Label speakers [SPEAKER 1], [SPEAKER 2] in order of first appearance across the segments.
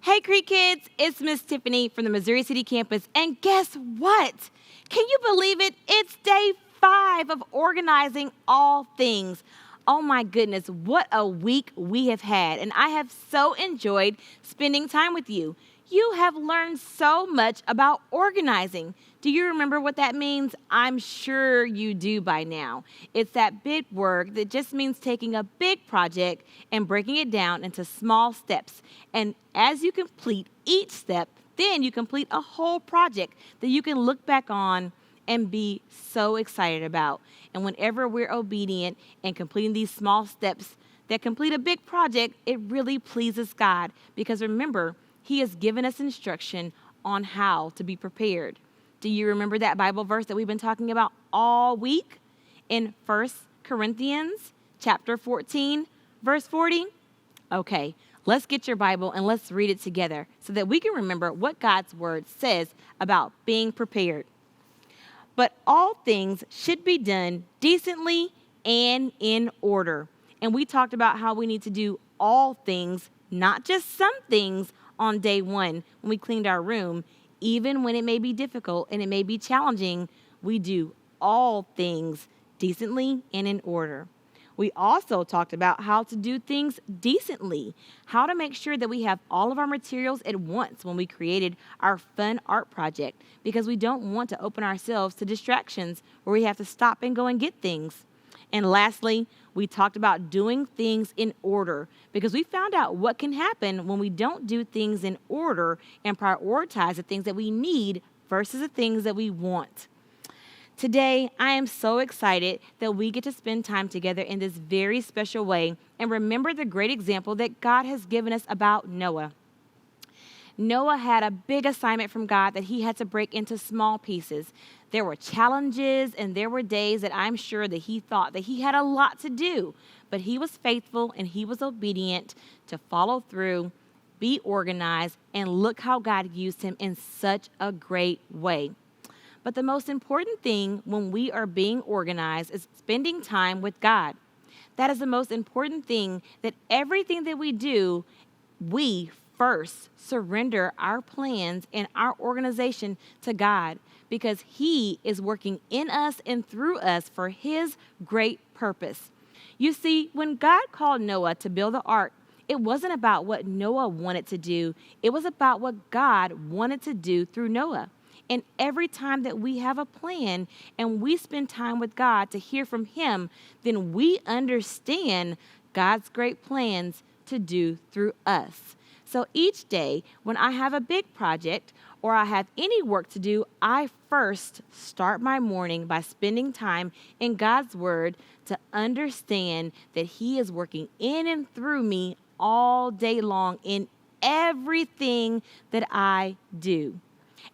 [SPEAKER 1] Hey, Creek Kids, it's Miss Tiffany from the Missouri City campus, and guess what? Can you believe it? It's day 5 of organizing all things. Oh my goodness, what a week we have had, and I have so enjoyed spending time with you. You have learned so much about organizing. Do you remember what that means? I'm sure you do by now. It's that big word that just means taking a big project and breaking it down into small steps. And as you complete each step, then you complete a whole project that you can look back on and be so excited about. And whenever we're obedient and completing these small steps that complete a big project, it really pleases God because remember, He has given us instruction on how to be prepared. Do you remember that Bible verse that we've been talking about all week in 1 Corinthians chapter 14, verse 40? Okay, let's get your Bible and let's read it together so that we can remember what God's word says about being prepared. But all things should be done decently and in order. And we talked about how we need to do all things, not just some things, on day 1 when we cleaned our room. Even when it may be difficult and it may be challenging, we do all things decently and in order. We also talked about how to do things decently, how to make sure that we have all of our materials at once when we created our fun art project, because we don't want to open ourselves to distractions where we have to stop and go and get things. And lastly, we talked about doing things in order because we found out what can happen when we don't do things in order and prioritize the things that we need versus the things that we want. Today, I am so excited that we get to spend time together in this very special way and remember the great example that God has given us about Noah. Noah had a big assignment from God that he had to break into small pieces. There were challenges and there were days that I'm sure that he thought that he had a lot to do, but he was faithful and he was obedient to follow through, be organized, and look how God used him in such a great way. But the most important thing when we are being organized is spending time with God. That is the most important thing, that everything that we do, we first surrender our plans and our organization to God because He is working in us and through us for His great purpose. You see, when God called Noah to build the ark, it wasn't about what Noah wanted to do. It was about what God wanted to do through Noah. And every time that we have a plan and we spend time with God to hear from Him, then we understand God's great plans to do through us. So each day when I have a big project or I have any work to do, I first start my morning by spending time in God's Word to understand that He is working in and through me all day long in everything that I do.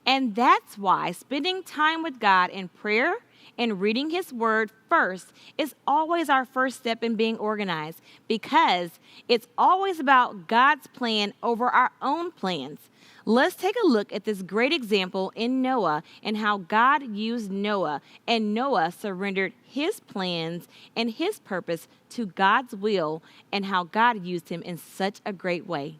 [SPEAKER 1] And that's why spending time with God in prayer and reading His Word first is always our first step in being organized because it's always about God's plan over our own plans. Let's take a look at this great example in Noah and how God used Noah, and Noah surrendered his plans and his purpose to God's will, and how God used him in such a great way.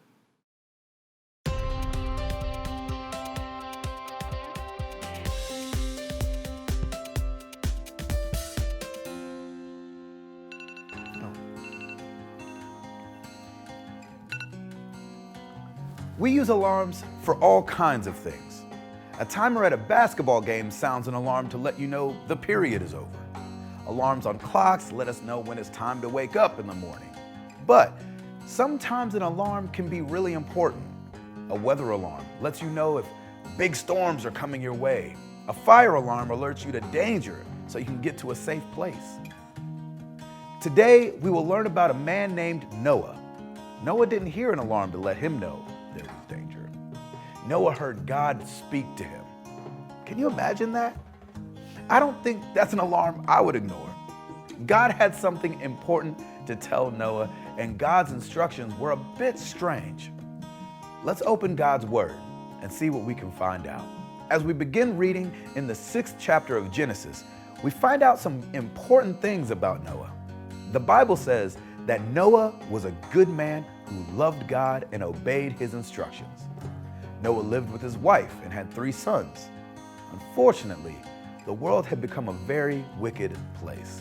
[SPEAKER 2] We use alarms for all kinds of things. A timer at a basketball game sounds an alarm to let you know the period is over. Alarms on clocks let us know when it's time to wake up in the morning. But sometimes an alarm can be really important. A weather alarm lets you know if big storms are coming your way. A fire alarm alerts you to danger so you can get to a safe place. Today, we will learn about a man named Noah. Noah didn't hear an alarm to let him know there was danger. Noah heard God speak to him. Can you imagine that? I don't think that's an alarm I would ignore. God had something important to tell Noah, and God's instructions were a bit strange. Let's open God's Word and see what we can find out. As we begin reading in the 6th chapter of Genesis, we find out some important things about Noah. The Bible says that Noah was a good man who loved God and obeyed his instructions. Noah lived with his wife and had 3 sons. Unfortunately, the world had become a very wicked place.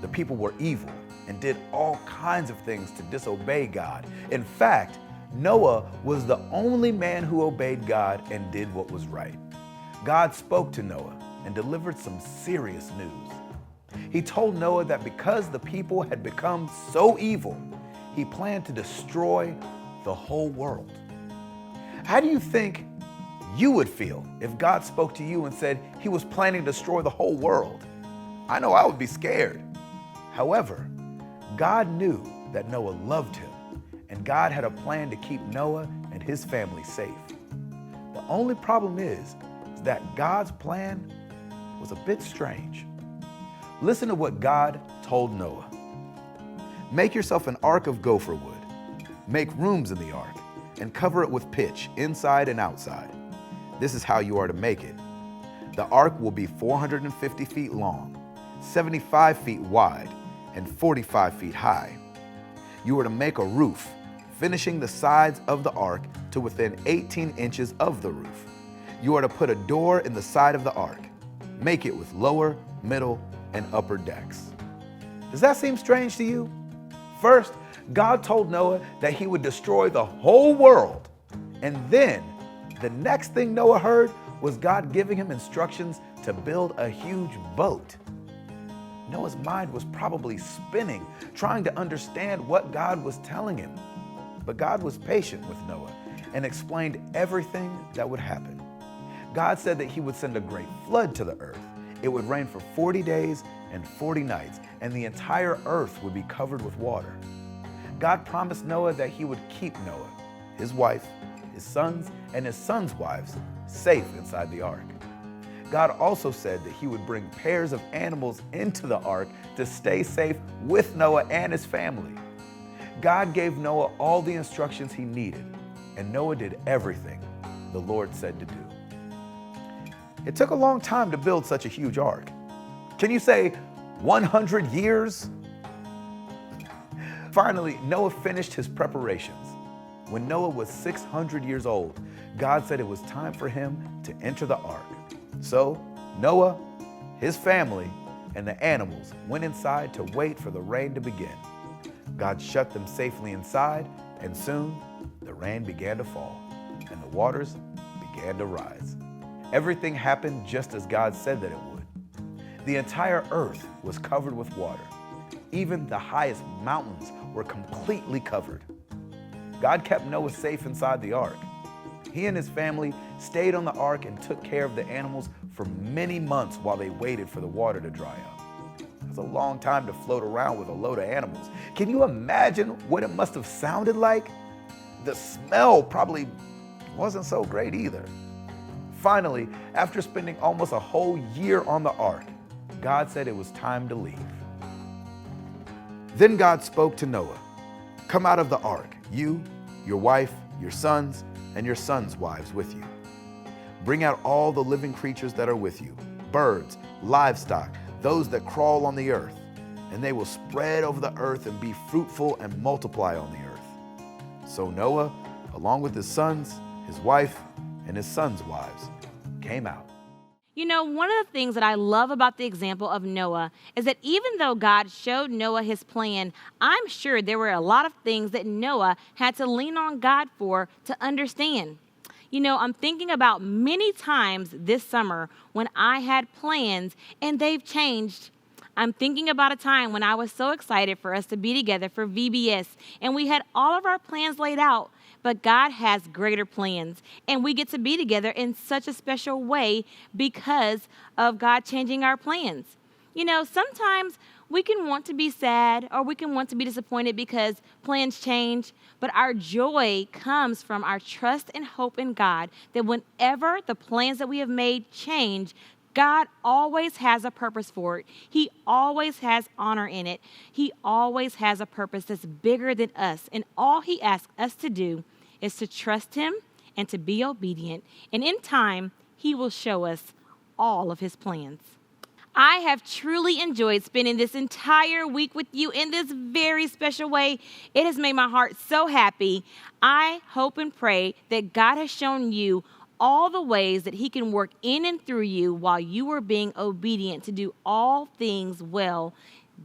[SPEAKER 2] The people were evil and did all kinds of things to disobey God. In fact, Noah was the only man who obeyed God and did what was right. God spoke to Noah and delivered some serious news. He told Noah that because the people had become so evil, he planned to destroy the whole world. How do you think you would feel if God spoke to you and said he was planning to destroy the whole world? I know I would be scared. However, God knew that Noah loved him, and God had a plan to keep Noah and his family safe. The only problem is that God's plan was a bit strange. Listen to what God told Noah. Make yourself an ark of gopher wood. Make rooms in the ark and cover it with pitch inside and outside. This is how you are to make it. The ark will be 450 feet long, 75 feet wide, and 45 feet high. You are to make a roof, finishing the sides of the ark to within 18 inches of the roof. You are to put a door in the side of the ark. Make it with lower, middle, and upper decks. Does that seem strange to you? First, God told Noah that he would destroy the whole world. And then, the next thing Noah heard was God giving him instructions to build a huge boat. Noah's mind was probably spinning, trying to understand what God was telling him. But God was patient with Noah and explained everything that would happen. God said that he would send a great flood to the earth. It would rain for 40 days and 40 nights, and the entire earth would be covered with water. God promised Noah that he would keep Noah, his wife, his sons, and his sons' wives safe inside the ark. God also said that he would bring pairs of animals into the ark to stay safe with Noah and his family. God gave Noah all the instructions he needed, and Noah did everything the Lord said to do. It took a long time to build such a huge ark. Can you say 100 years? Finally, Noah finished his preparations. When Noah was 600 years old, God said it was time for him to enter the ark. So Noah, his family, and the animals went inside to wait for the rain to begin. God shut them safely inside, and soon the rain began to fall, and the waters began to rise. Everything happened just as God said that it would. The entire earth was covered with water. Even the highest mountains were completely covered. God kept Noah safe inside the ark. He and his family stayed on the ark and took care of the animals for many months while they waited for the water to dry up. That's a long time to float around with a load of animals. Can you imagine what it must have sounded like? The smell probably wasn't so great either. Finally, after spending almost a whole year on the ark, God said it was time to leave. Then God spoke to Noah, "Come out of the ark, you, your wife, your sons, and your sons' wives with you. Bring out all the living creatures that are with you, birds, livestock, those that crawl on the earth, and they will spread over the earth and be fruitful and multiply on the earth." So Noah, along with his sons, his wife, and his sons' wives, came out.
[SPEAKER 1] You know, one of the things that I love about the example of Noah is that even though God showed Noah his plan, I'm sure there were a lot of things that Noah had to lean on God for to understand. You know, I'm thinking about many times this summer when I had plans and they've changed. I'm thinking about a time when I was so excited for us to be together for VBS, and we had all of our plans laid out, but God has greater plans, and we get to be together in such a special way because of God changing our plans. You know, sometimes we can want to be sad or we can want to be disappointed because plans change, but our joy comes from our trust and hope in God that whenever the plans that we have made change, God always has a purpose for it. He always has honor in it. He always has a purpose that's bigger than us. And all he asks us to do is to trust him and to be obedient. And in time, he will show us all of his plans. I have truly enjoyed spending this entire week with you in this very special way. It has made my heart so happy. I hope and pray that God has shown you all the ways that He can work in and through you while you are being obedient to do all things well,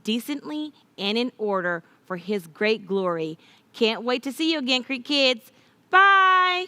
[SPEAKER 1] decently, and in order for His great glory. Can't wait to see you again, Creek Kids. Bye.